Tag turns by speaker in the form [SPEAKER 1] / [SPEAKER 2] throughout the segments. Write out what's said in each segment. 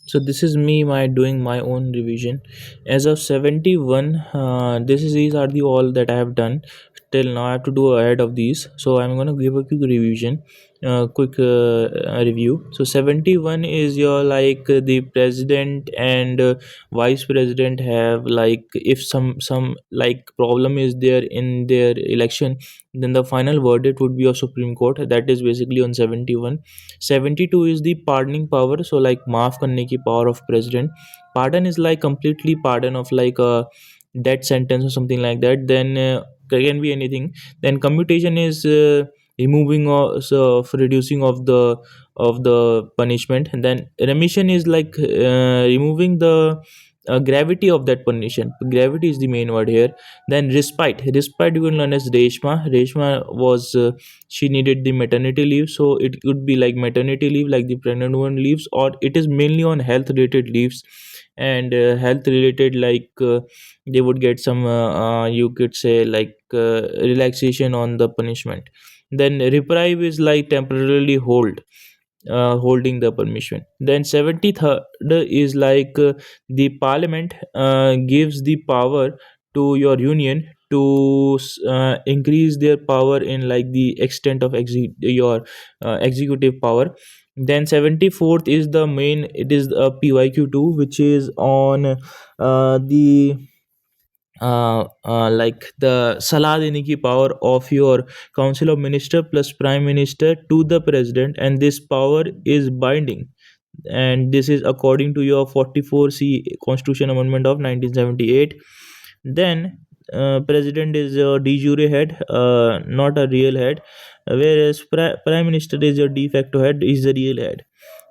[SPEAKER 1] So this is me my doing my own revision as of 71. These are the all that I have done till now. I have to do ahead of these, so I'm going to give a quick revision, quick review. So 71 is your like the president and vice president have like if some like problem is there in their election, then the final verdict would be of Supreme Court. That is basically on 71. 72 is the pardoning power, so like maaf karne ki power of president. Pardon is like completely pardon of like a death sentence or something like that. Then can be anything. Then commutation is removing or so of reducing of the punishment. And then remission is like removing the gravity of that punishment. Gravity is the main word here. Then respite you can learn as Reshma was she needed the maternity leave, so it could be like maternity leave like the pregnant one leaves, or it is mainly on health related leaves. And health related like they would get some you could say like relaxation on the punishment. Then reprieve is like temporarily holding the permission. Then 73rd is like the parliament gives the power to your union to increase their power in like the extent of your executive power. Then 74th is the main, it is a PYQ2 which is on the like the salah dene ki power of your council of minister plus prime minister to the president, and this power is binding. And this is according to your 44C constitution amendment of 1978. Then president is your de jure head, not a real head, whereas prime minister is your de facto head, is the real head.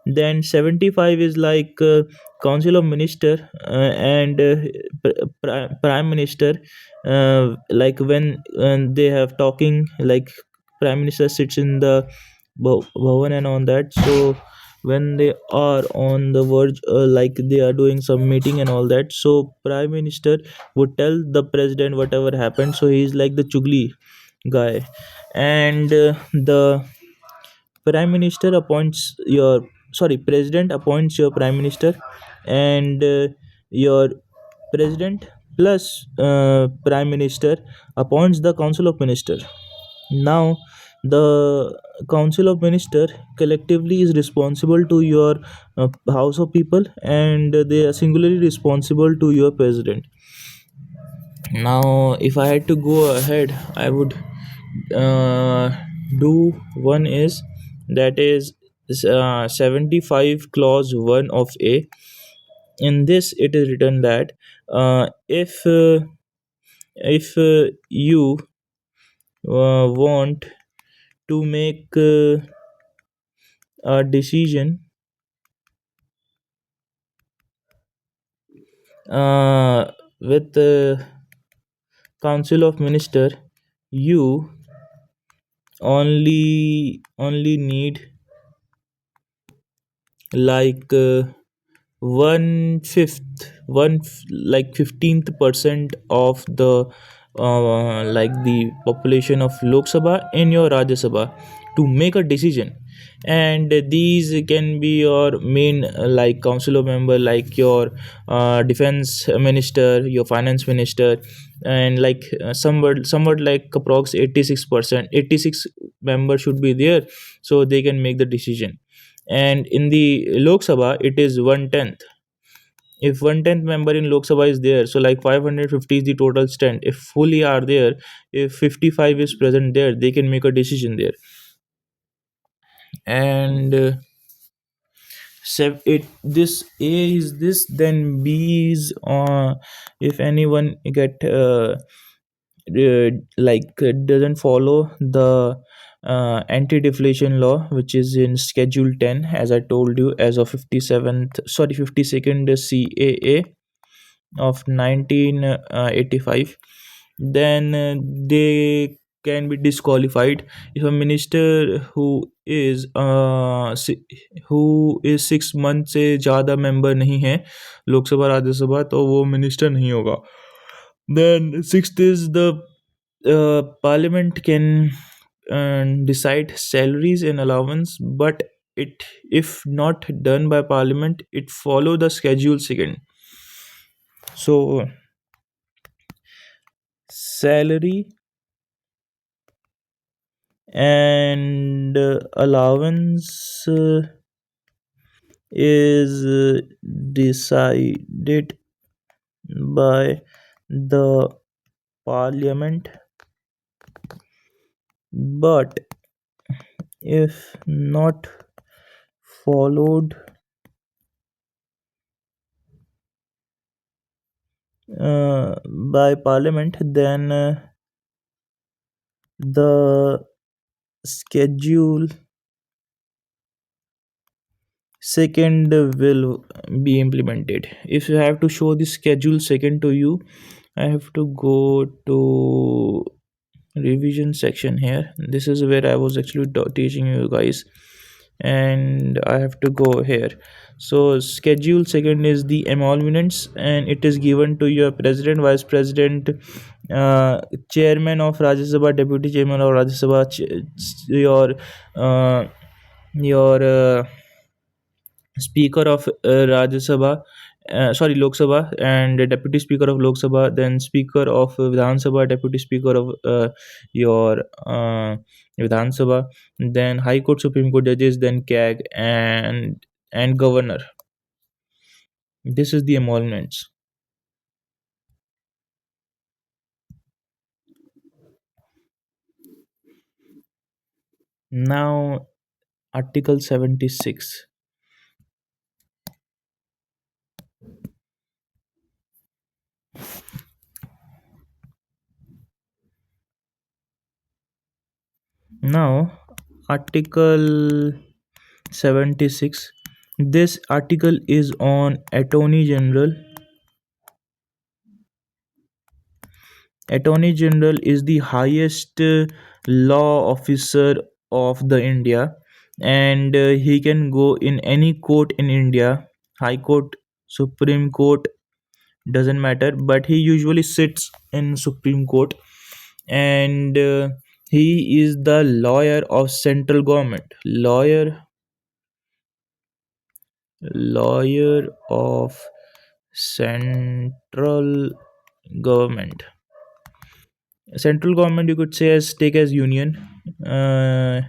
[SPEAKER 1] Then 75 is like council of minister and prime minister, like when they have talking like prime minister sits in the bhavan and on that. So when they are on the verge like they are doing some meeting and all that, so prime minister would tell the president whatever happened, so he's like the chugli guy. And the prime minister appoints your, sorry, president appoints your prime minister, and your president plus prime minister appoints the council of minister. Now the council of minister collectively is responsible to your house of people, and they are singularly responsible to your president. Now if I had to go ahead, I would uh, do one is, that is 75 clause 1 of A. In this it is written that if you want to make a decision with the council of minister, you only need like like 15% of the like the population of Lok Sabha in your Rajya Sabha to make a decision. And these can be your main like council of member, like your defense minister, your finance minister, and like somewhat like approx 86%, 86 members should be there, so they can make the decision. And in the Lok Sabha it is 1/10. If 1/10 member in Lok Sabha is there, so like 550 is the total strength. If fully are there, if 55 is present there, they can make a decision there. And it this A is this, then B is if anyone get doesn't follow the anti-deflation law, which is in schedule 10, as I told you, as of 57th, sorry, 52nd CAA of 1985, then they can be disqualified if a minister who is 6 month से ज़्यादा member नहीं है लोकसभा राज्यसभा, तो वो minister नहीं होगा. Then sixth is the parliament can decide salaries and allowance, but it, if not done by parliament, it follow the schedule second. So salary and allowance is decided by the parliament, but if not followed by parliament, then the schedule second will be implemented. If you have to show the schedule second to you, I have to go to revision section here. This is where I was actually teaching you guys, and I have to go here. So schedule second is the emoluments, and it is given to your president, vice president, chairman of Rajya Sabha, deputy chairman of Rajya Sabha, uh, your speaker of Rajya Sabha, sorry, Lok Sabha, and the deputy speaker of Lok Sabha, then speaker of Vidhan Sabha, deputy speaker of your Vidhan Sabha, then High Court, Supreme Court judges, then CAG, and governor. This is the emoluments. Now, Article 76. Now, Article 76. This article is on Attorney General. Attorney General is the highest law officer of the India, and he can go in any court in India, High Court, Supreme Court, doesn't matter, but he usually sits in Supreme Court, and he is the lawyer of central government. Lawyer of central government. Central government, you could say, as take as union. uh,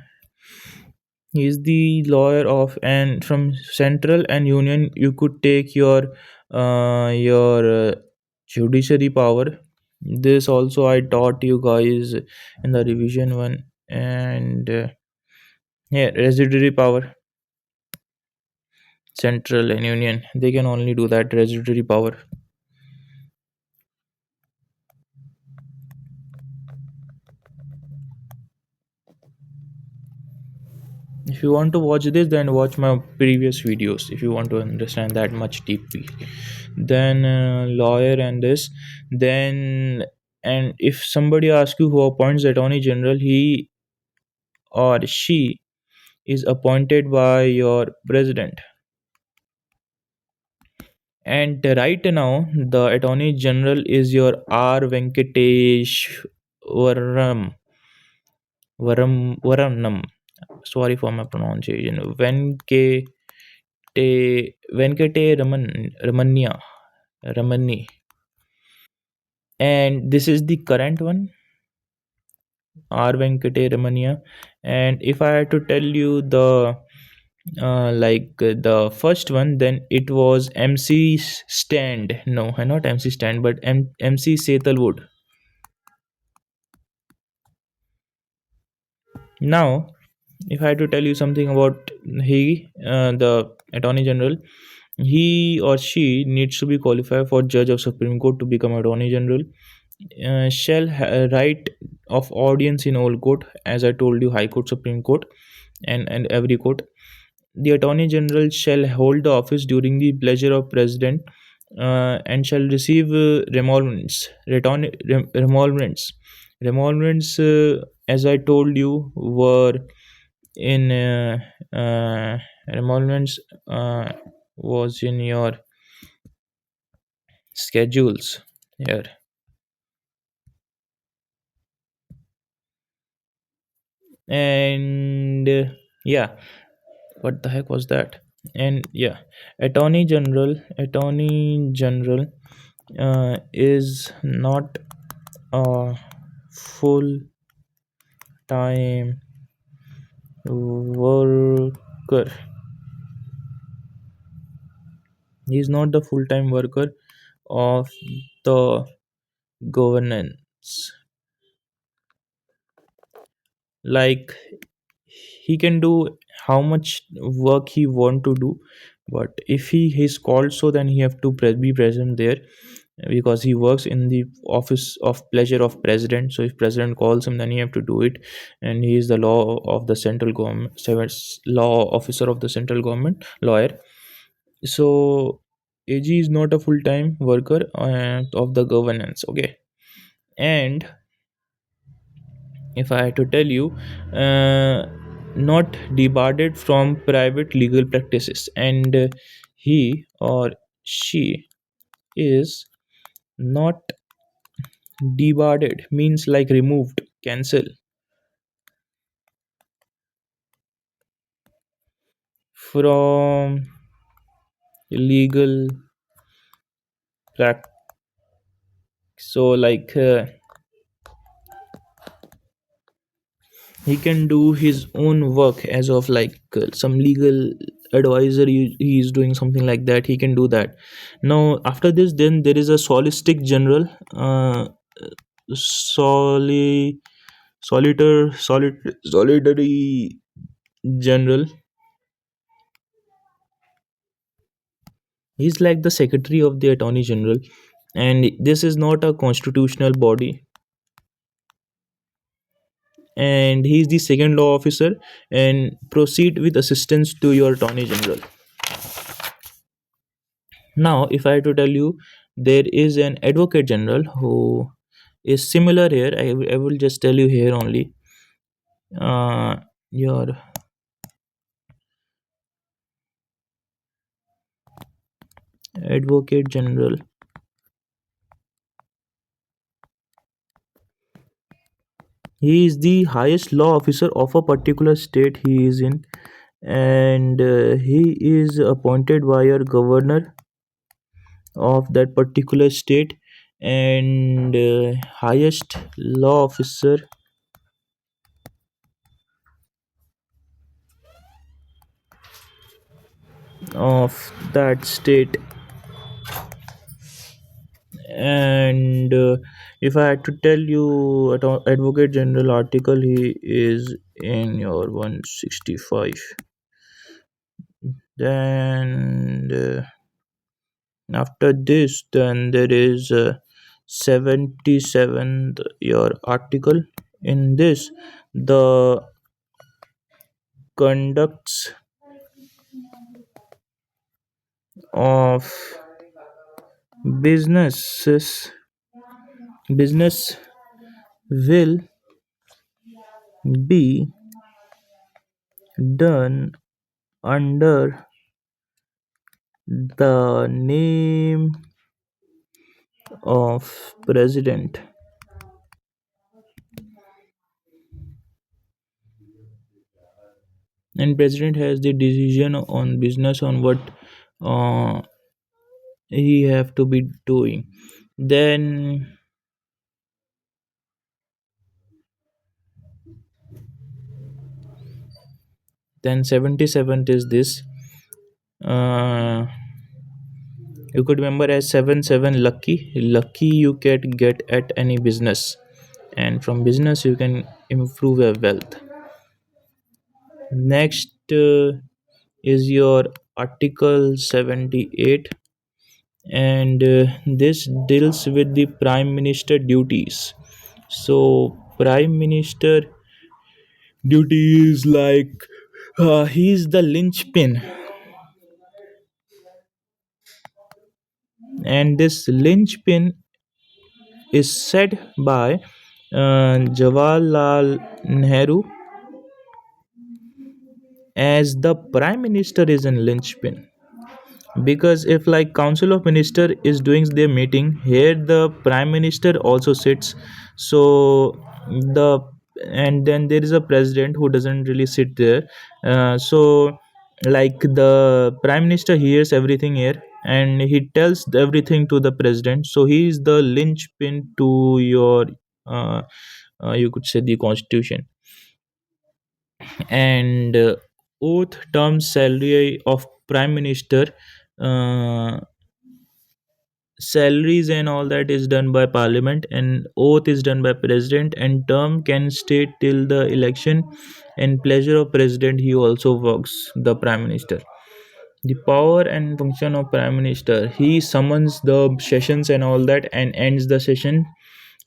[SPEAKER 1] he is the lawyer of, and from central and union you could take your judiciary power. This also I taught you guys in the revision one. And yeah, residuary power. Central and union, they can only do that, residuary power. If you want to watch this, then watch my previous videos if you want to understand that much deeply. Then lawyer and this, then, and if somebody asks you who appoints the attorney general, he or she is appointed by your president. And right now the attorney general is your R Venkatesh Varam Varanam. Sorry for my pronunciation. Venkate Ramanya Ramani. And this is the current one, R Venkate Ramanya. And if I had to tell you the the first one, then it was MC Stand. No, not MC Stand, but MC Setalwood. Now, if I had to tell you something about the Attorney General, he or she needs to be qualified for Judge of Supreme Court to become Attorney General. Shall right of audience in all court, as I told you, High Court, Supreme Court, and every court. The Attorney General shall hold the office during the pleasure of President, and shall receive remolments. Remolments, as I told you, were in remolments was in your schedules here. And yeah, What the heck was that? And yeah, attorney general is not a full time worker. He is not the full time worker of the governance. Like, he can do how much work he want to do, but if he is called, so then he have to be present there, because he works in the office of pleasure of president. So if president calls him, then he have to do it. And he is the law of the central government, law officer of the central government, lawyer. So AG is not a full-time worker of the governance. Okay. And if I had to tell you, not debarred from private legal practices, and he or she is not debarred, means like removed, cancel from legal practice. So like, he can do his own work as of like, some legal advisor. He is doing something like that, he can do that. Now after this, then there is a solistic general, soli solitary general. He's like the secretary of the attorney general, and this is not a constitutional body, and he's the second law officer, and proceed with assistance to your attorney general. Now if I had to tell you, there is an advocate general who is similar here. I will just tell you here only. Your advocate general, he is the highest law officer of a particular state he is in, and he is appointed by your governor of that particular state, and highest law officer of that state. And if I had to tell you, advocate general article, he is in your 165. Then after this, then there is 77th your article. In this, the conducts of businesses business will be done under the name of president, and president has the decision on business, on what uh, he have to be doing. Then 77th is this, uh, you could remember as 7 7 lucky you can get at any business, and from business you can improve your wealth. Next is your article 78, and this deals with the prime minister duties. So prime minister duty is like, he's the linchpin, and this linchpin is said by Jawaharlal Nehru as the prime minister is in linchpin. Because if like council of minister is doing their meeting here, the prime minister also sits. So the and then there is a president who doesn't really sit there. So Like the prime minister hears everything here and he tells everything to the president, so he is the linchpin to your uh, you could say the constitution. And oath term salary of prime minister, uh, salaries and all that is done by parliament, and oath is done by president, and term can stay till the election and pleasure of president. He also works the prime minister. The power and function of prime minister: he summons the sessions and all that and ends the session,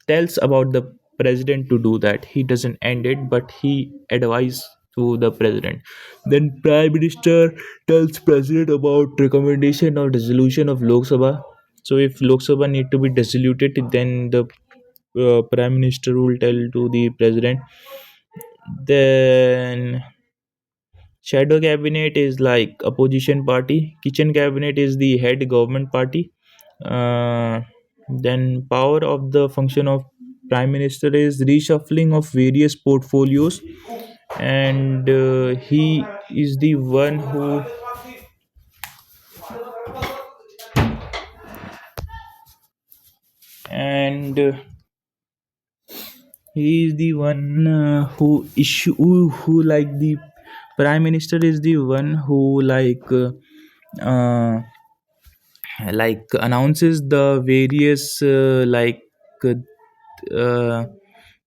[SPEAKER 1] tells about the president to do that. He doesn't end it, but he advise to the president. Then prime minister tells president about recommendation or resolution of lok sabha. So if lok sabha need to be dissoluted, then the prime minister will tell to the president. Then shadow cabinet is like opposition party. Kitchen cabinet is the head government party. Uh, then power of the function of prime minister is reshuffling of various portfolios, and he is the one who and he is the one who like the prime minister is the one who uh, like announces the various uh,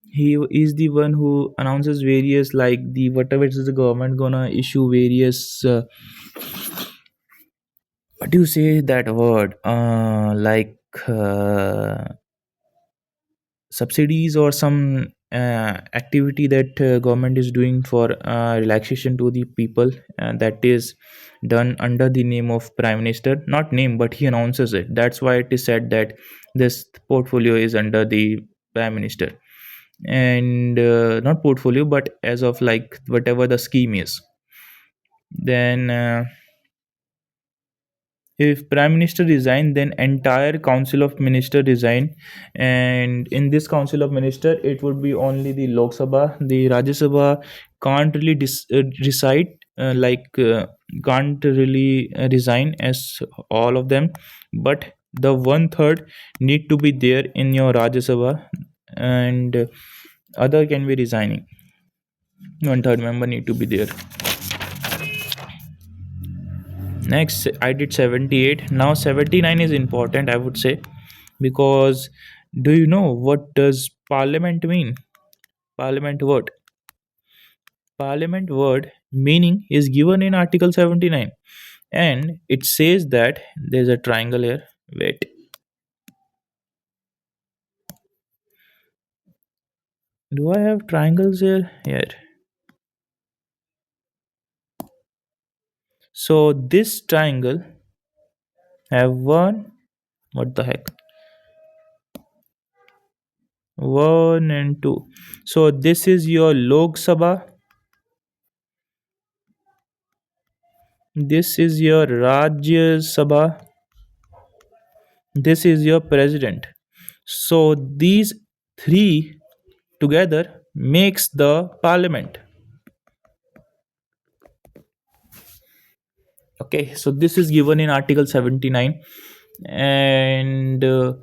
[SPEAKER 1] he is the one who announces various like the whatever it is the government gonna issue various what do you say that word subsidies or some activity that government is doing for relaxation to the people, that is done under the name of prime minister. Not name, but he announces it. That's why it is said that this portfolio is under the prime minister. And not portfolio, but as of like whatever the scheme is. Then if prime minister resign, then entire council of minister resign. And in this council of minister, it would be only the lok sabha. The rajya sabha can't really recite can't really resign as all of them, but the one third need to be there in your rajya sabha, and other can be resigning. One third member need to be there. Next, I did 78. Now 79 is important, I would say, because do you know what does parliament mean? Parliament word. Parliament word meaning is given in Article 79, and it says that there's a triangle here. Wait. Do I have triangles here? Here. So this triangle have one, what the heck? One and two. So this is your Lok Sabha. This is your Rajya Sabha. This is your president. So these three together makes the parliament. Okay, so this is given in Article 79. And uh,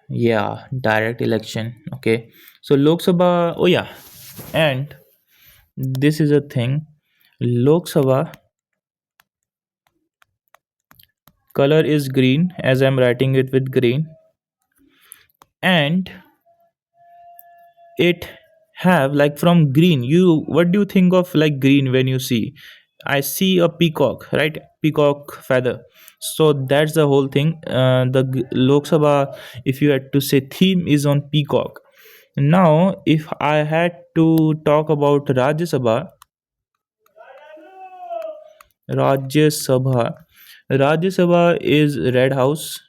[SPEAKER 1] yeah, direct election. Okay, so Lok Sabha. Oh yeah, and this is a thing. Lok Sabha color is green, as I'm writing it with green, and it have like from green. You, what do you think of like green when you see? I see a peacock, right? Peacock feather. So that's the whole thing. Lok Sabha, if you had to say theme, is on peacock. Now if I had to talk about Rajya Sabha, Rajya Sabha, Rajya Sabha is red house.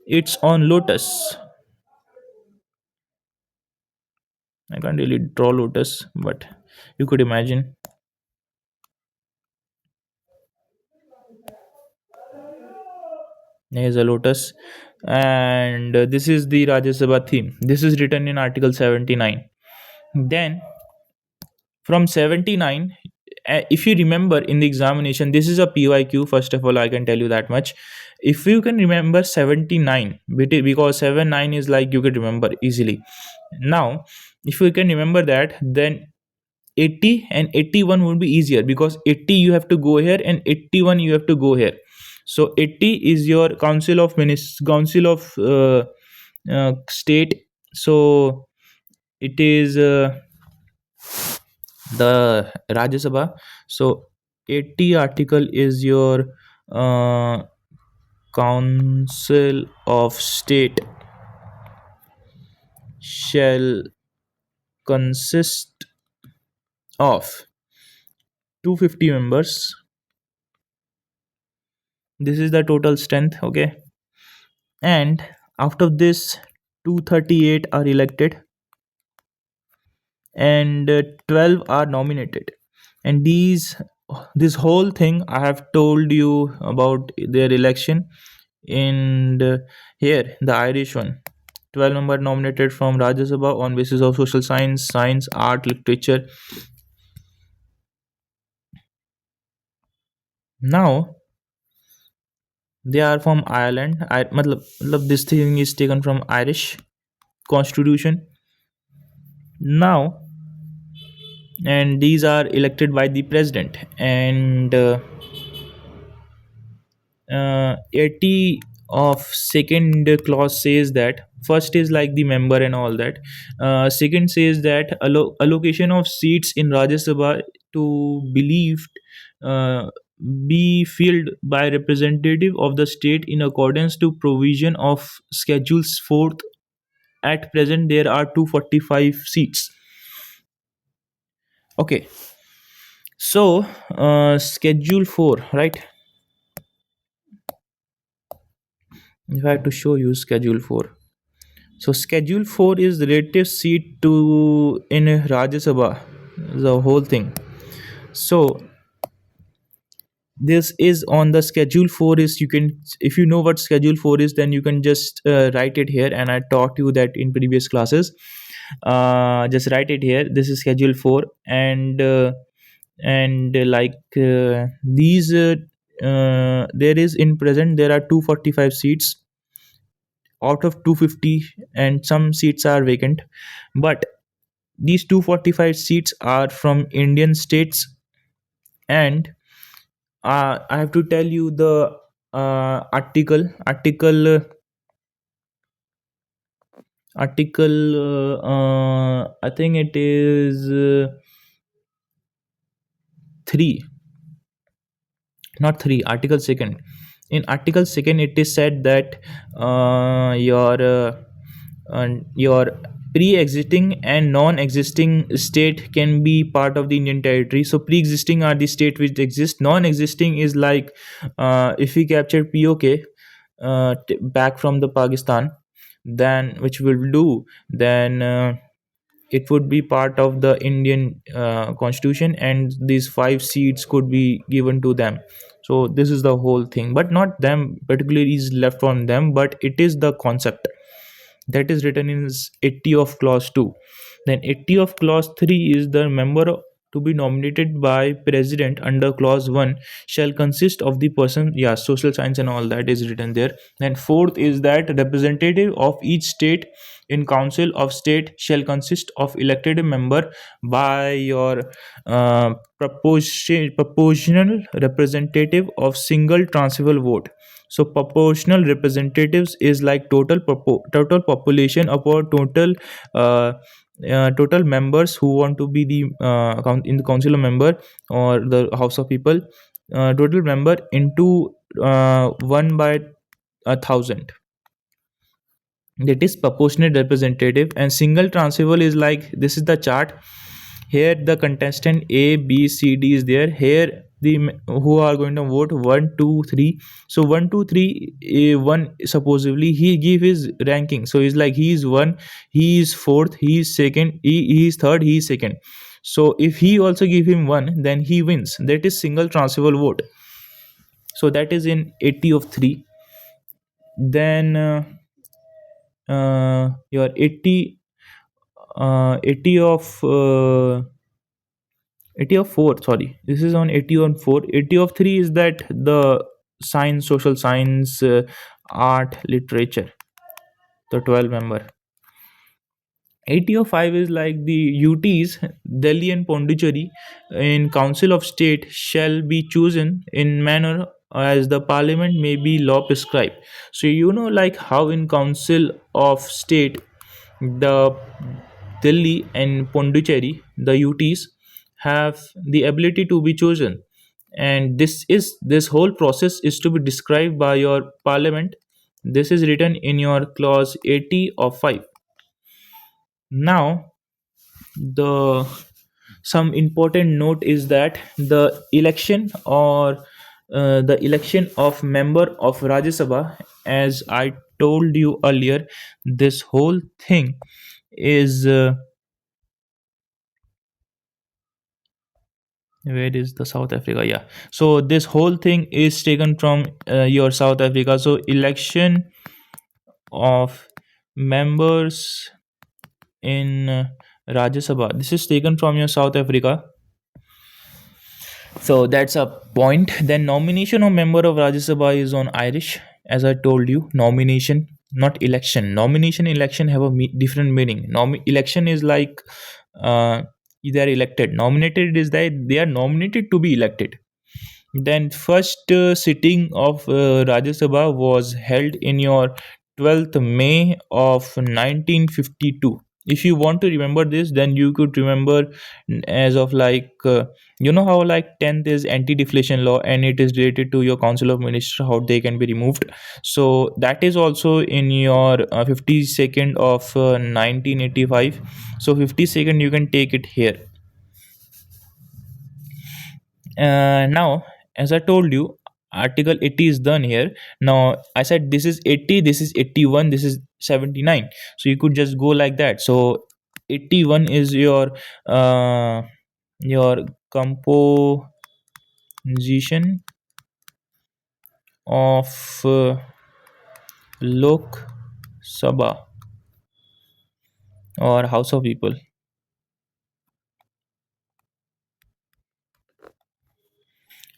[SPEAKER 1] It's on lotus. I can't really draw lotus, but you could imagine. Here's a lotus, and this is the Rajya Sabha theme. This is written in Article 79. Then From 79, if you remember in the examination, this is a pyq, first of all I can tell you that much. If you can remember 79, because 79 is like you can remember easily. Now if you can remember that, then 80 and 81 would be easier, because 80 you have to go here and 81 you have to go here. So 80 is your council of state. So it is the Rajya Sabha. So 80 article is your uh, council of state shall consist of 250 members. This is the total strength, okay? And out of this, 238 are elected, and 12 are nominated. And this whole thing I have told you about their election. And here the Irish one, 12 member nominated from Rajya Sabha on basis of social science, art, literature. Now they are from Ireland. Matlab this thing is taken from Irish constitution. Now, and these are elected by the president. And 80 of second clause says that first is like the member and all that. Second says that allocation of seats in Rajya Sabha to believed uh, be filled by representative of the state in accordance to provision of schedules 4th. At present there are 245 seats. Okay, so schedule 4, right? If I have to show you schedule 4. So schedule 4 is relative seat to in Rajya Sabha, the whole thing. So this is on the schedule 4 is, you can, if you know what schedule 4 is, then you can just write it here, and I taught you that in previous classes. Just write it here. This is schedule 4. And these there is in present there are 245 seats out of 250, and some seats are vacant. But these 245 seats are from Indian states. And I have to tell you the article. I think it is 3, not 3, article second. In article second it is said that your pre-existing and non-existing state can be part of the Indian territory. So pre-existing are the state which exist. Non-existing is like if we capture POK back from the Pakistan, then which will do, then it would be part of the Indian constitution, and these 5 seats could be given to them. So this is the whole thing, but not them particularly is left on them, but it is the concept that is written in 80 of clause 2. Then 80 of clause 3 is the member to be nominated by president under clause 1 shall consist of the person, yeah, social science and all that is written there. Then fourth is that representative of each state in council of state shall consist of elected member by your proportional representative of single transferable vote. So proportional representatives is like total population upon uh, total members who want to be the in the council of member or the house of people, total member into 1 by 1,000. That is proportionate representative. And single transferable is like, this is the chart. Here the contestant A B C D is there. Here who are going to vote 1 2 3. So 1 2 3, 1 supposedly he give his ranking. So he's like, he is 1, he is 4th, he is 2nd, he is 3rd, he is 2nd. So if he also give him 1, then he wins. That is single transferable vote. So that is in 80 of 3. Then your 80 80 of 80 of 4, sorry, this is on 80 on 4. 80 of 3 is that the science, social science, art, literature, the 12 member. 8005 is like the UTs, Delhi and Pondicherry, in Council of State shall be chosen in manner as the Parliament may be law prescribed. So like how in Council of State, the Delhi and Pondicherry, the UTs, have the ability to be chosen, and this whole process is to be described by your Parliament. This is written in your clause 80 of 5. Now, the some important note is that the election of member of Rajya Sabha, as I told you earlier, this whole thing is where is the South Africa? Yeah, so this whole thing is taken from your South Africa. So election of members in Rajya Sabha. This is taken from your South Africa. So that's a point. Then nomination of member of Rajya Sabha is on Irish. As I told you, nomination, not election. Nomination, election have a different meaning. Election is like they are elected. Nominated is that they are nominated to be elected. Then first sitting of Rajya Sabha was held in your 12th May of 1952. If you want to remember this, then you could remember as of like how like 10th is anti-deflation law and it is related to your Council of Ministers, how they can be removed. So that is also in your 52nd of 1985. So 52nd you can take it here. Now, as I told you, article 80 is done here. Now I said this is 80, this is 81, this is 79, so you could just go like that. So 81 is your composition of Lok Sabha or House of People.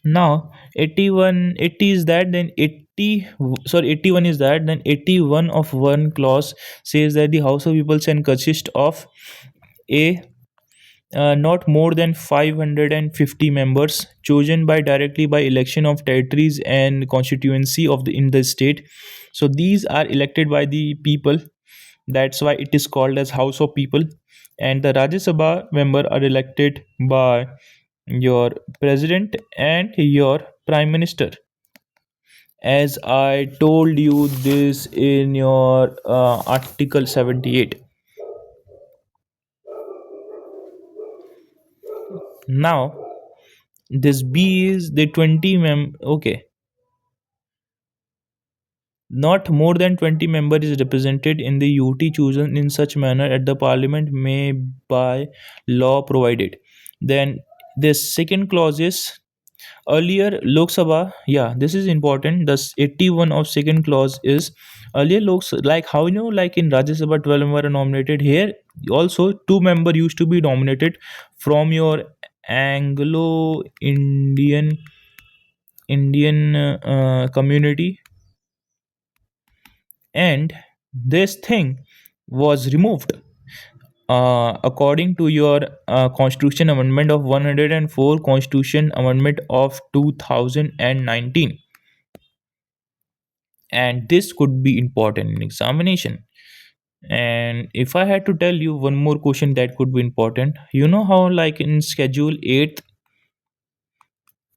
[SPEAKER 1] Now 81, 80 is that, then 80, sorry, 81 is that, then 81 of one clause says that the House of People can consist of a not more than 550 members chosen by directly by election of territories and constituency of the in the state. So these are elected by the people. That's why it is called as House of People. And the Rajya Sabha member are elected by your president and your prime minister, as I told you this in your article 78. Now this B is the 20 okay, not more than 20 member is represented in the UT chosen in such manner at the parliament may by law provided. Then this second clause is earlier Lok Sabha. Yeah, this is important. Thus 81 of second clause is earlier like how like in Rajya Sabha 12 member are nominated, here also two member used to be nominated from your Anglo Indian community, and this thing was removed according to your constitution amendment of 104, constitution amendment of 2019. And this could be important in examination. And if I had to tell you one more question that could be important, how like in schedule 8,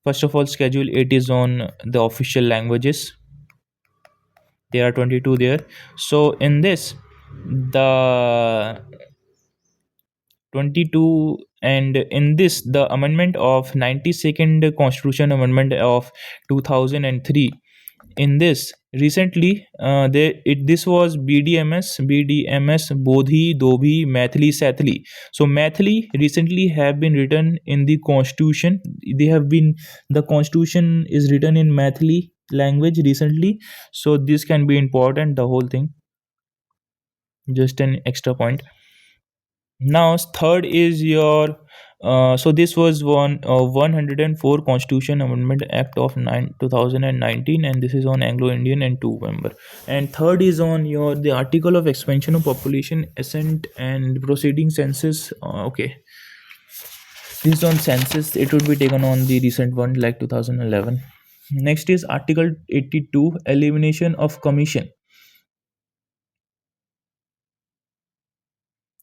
[SPEAKER 1] first of all schedule 8 is on the official languages. There are 22 there. So in this, the 22, and in this the amendment of 92nd constitution amendment of 2003, in this recently this was BDMS Bodhi Dobhi Maithili Sathili. So Maithili recently have been written in the constitution. They have been The constitution is written in Maithili language recently, so this can be important, the whole thing. Just an extra point. Now third is your so this was 104 Constitution Amendment Act of 2019, and this is on Anglo-Indian and two member. And third is on your the article of expansion of population, assent and proceeding census. Okay, this is on census. It would be taken on the recent one like 2011. Next is Article 82, elimination of commission.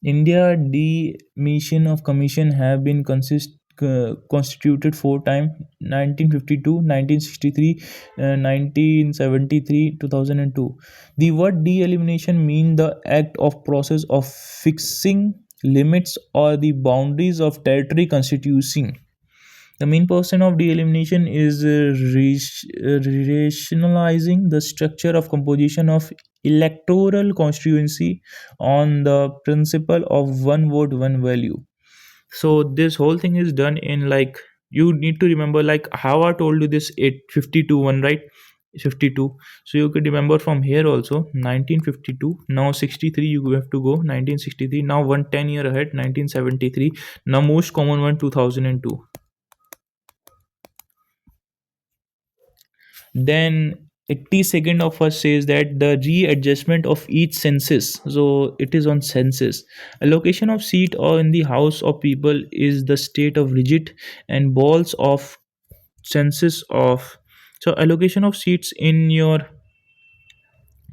[SPEAKER 1] India demission of commission have been constituted four times: 1952, 1963, 1973, 2002. The word de-elimination mean the act of process of fixing limits or the boundaries of territory constituting. The main person of de-elimination is rationalizing the structure of composition of electoral constituency on the principle of one vote, one value. So this whole thing is done in like, you need to remember like how I told you this 852 one, right? 52. So you could remember from here also 1952. Now 63 you have to go 1963. Now 110 year ahead 1973. Now most common one 2002. Then 82nd of us says that the readjustment of each census, so it is on census. Allocation of seat or in the house of people is the state of rigid and balls of census of. So allocation of seats in your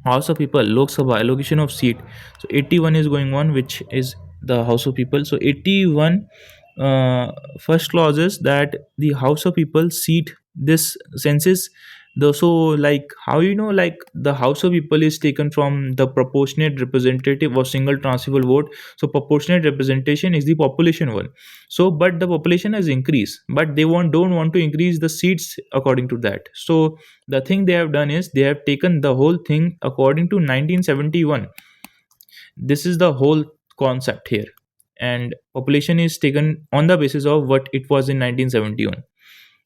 [SPEAKER 1] House of People, Lok Sabha, allocation of seat. So 81 is going on, which is the House of People. So 81 first clause is that the House of People seat this census. The so like how like the House of People is taken from the proportionate representative or single transferable vote. So proportionate representation is the population one. So but the population has increased, but they don't want to increase the seats according to that. So the thing they have done is they have taken the whole thing according to 1971. This is the whole concept here, and population is taken on the basis of what it was in 1971,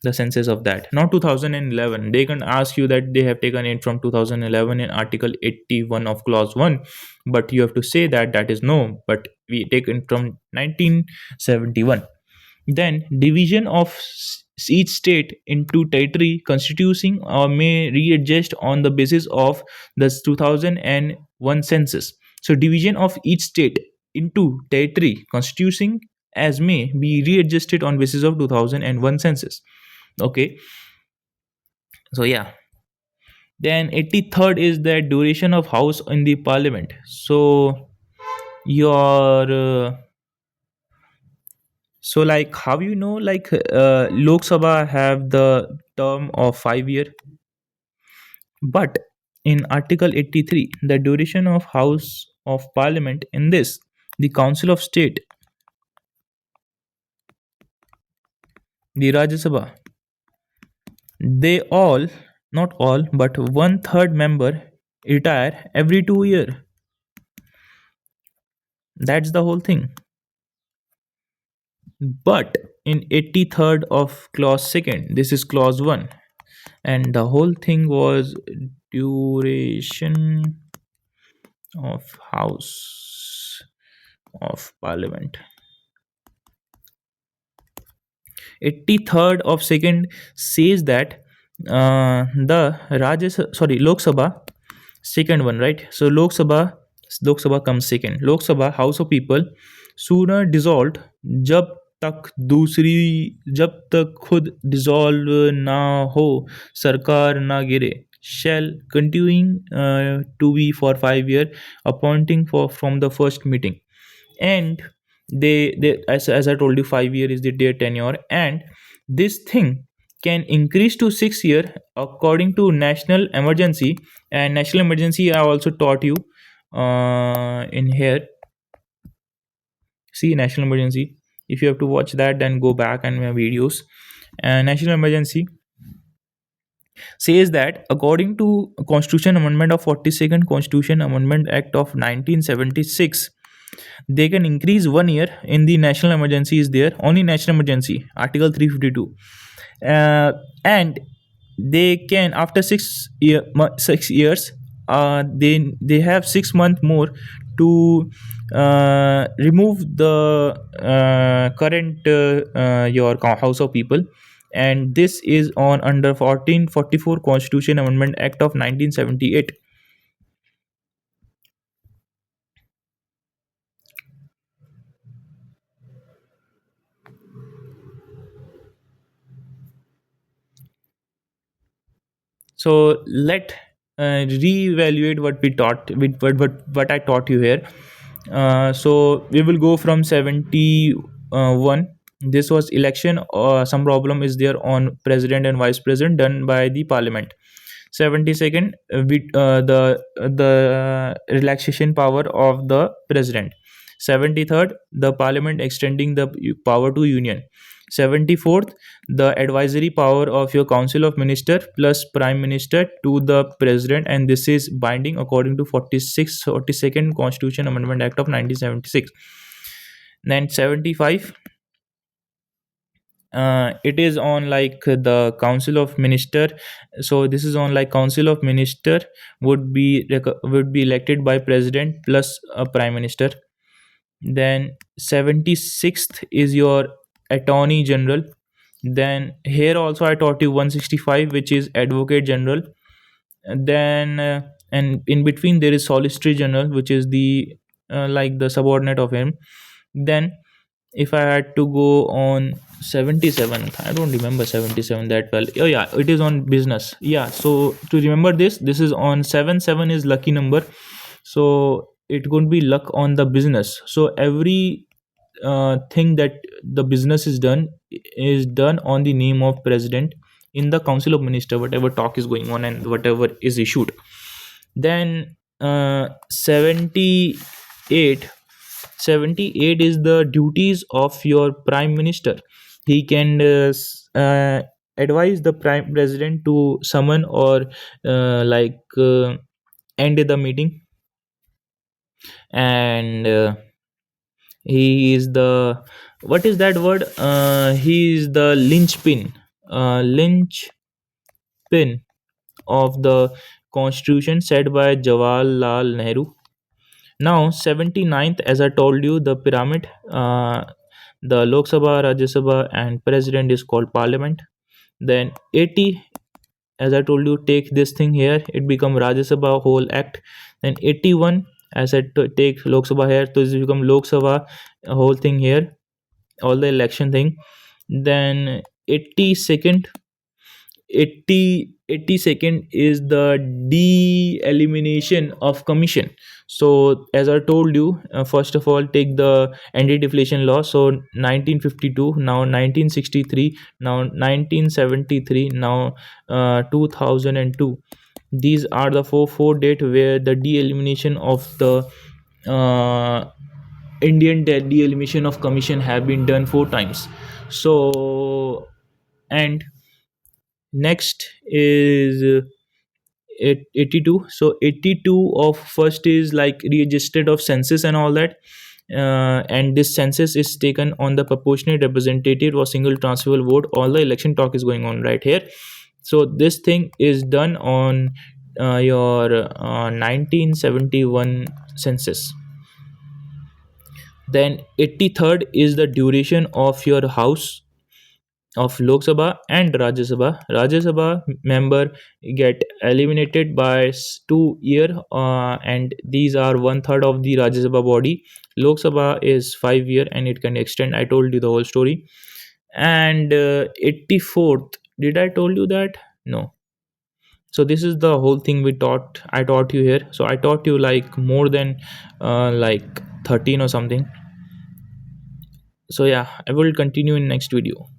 [SPEAKER 1] the census of that, not 2011. They can ask you that they have taken it from 2011 in article 81 of clause 1, but you have to say that that is no, but we take it from 1971. Then division of each state into territory constituting or may readjust on the basis of the 2001 census. So division of each state into territory constituting as may be readjusted on basis of 2001 census. Okay, so yeah. Then 83rd is the duration of house in the parliament. So your so like how like Lok Sabha have the term of 5 year, but in Article 83 the duration of House of Parliament in this, the Council of State, the Rajya Sabha, they all, not all but one third member retire every 2 year. That's the whole thing. But in 83rd of clause second, this is clause 1, and the whole thing was duration of House of Parliament. 83rd of second says that Lok Sabha, second one, right? So Lok Sabha comes second. Lok Sabha, House of People, sooner dissolved जब तक दूसरी जब तक खुद dissolve ना हो, सरकार ना गिरे, shall continuing to be for 5 year, appointing for from the first meeting. And they as I told you, 5 year is the their tenure, and this thing can increase to 6 year according to national emergency. And national emergency I also taught you in here. See, national emergency, if you have to watch that, then go back and my videos. And national emergency says that according to Constitution Amendment of 42nd Constitution Amendment Act of 1976, they can increase 1 year in the national emergency is there, only national emergency, article 352. And they can after 6 years, they have 6 months more to remove the current your house of people, and this is on under 1444 Constitution Amendment Act of 1978. So let reevaluate what we taught with what I taught you here. So we will go from 71. This was election. Some problem is there on president and vice president done by the parliament. 72nd, the relaxation power of the president. 73rd, the parliament extending the power to union. 74th, the advisory power of your council of minister plus prime minister to the president, and this is binding according to 42nd Constitution Amendment Act of 1976. Then 75, it is on like the council of minister. So this is on like council of minister would be elected by president plus a prime minister. Then 76th is your attorney general. Then here also I taught you 165, which is advocate general. Then and in between there is solicitor general, which is the like the subordinate of him. Then if I had to go on 77th, I don't remember 77 that well. Oh yeah, it is on business. Yeah, so to remember this is on 7. 7 is lucky number, so it could be luck on the business. So every thing that the business is done on the name of president in the council of minister, whatever talk is going on and whatever is issued. Then 78, 78 is the duties of your prime minister. He can advise the prime president to summon or end the meeting. And he is the, what is that word, he is the linchpin of the constitution set by Jawaharlal Nehru. Now 79th, as I told you, the pyramid, the Lok Sabha, Rajya Sabha and president is called parliament. Then 80, as I told you, take this thing here, it become Rajya Sabha whole act. Then 81, as I take Lok Sabha here, so this become Lok Sabha whole thing here, all the election thing. Then 82nd, 82nd is the de-elimination of commission. So as I told you, first of all take the anti-deflation law. So 1952, now 1963, now 1973, now 2002. These are the four date where the de-elimination of the uh, Indian de-elimination of commission have been done 4 times. So, and next is 82. So 82 of first is like registered of census and all that. And this census is taken on the proportionate representative or single transferable vote. All the election talk is going on right here. So this thing is done on your 1971 census. Then 83rd is the duration of your house of Lok Sabha and Rajya Sabha. Rajya Sabha member get eliminated by 2 year, and these are one third of the Rajya Sabha body. Lok Sabha is 5 year and it can extend. I told you the whole story. And 84th, did I told you that? No. So this is the whole thing I taught you here. So I taught you like more than like 13 or something. So yeah, I will continue in next video.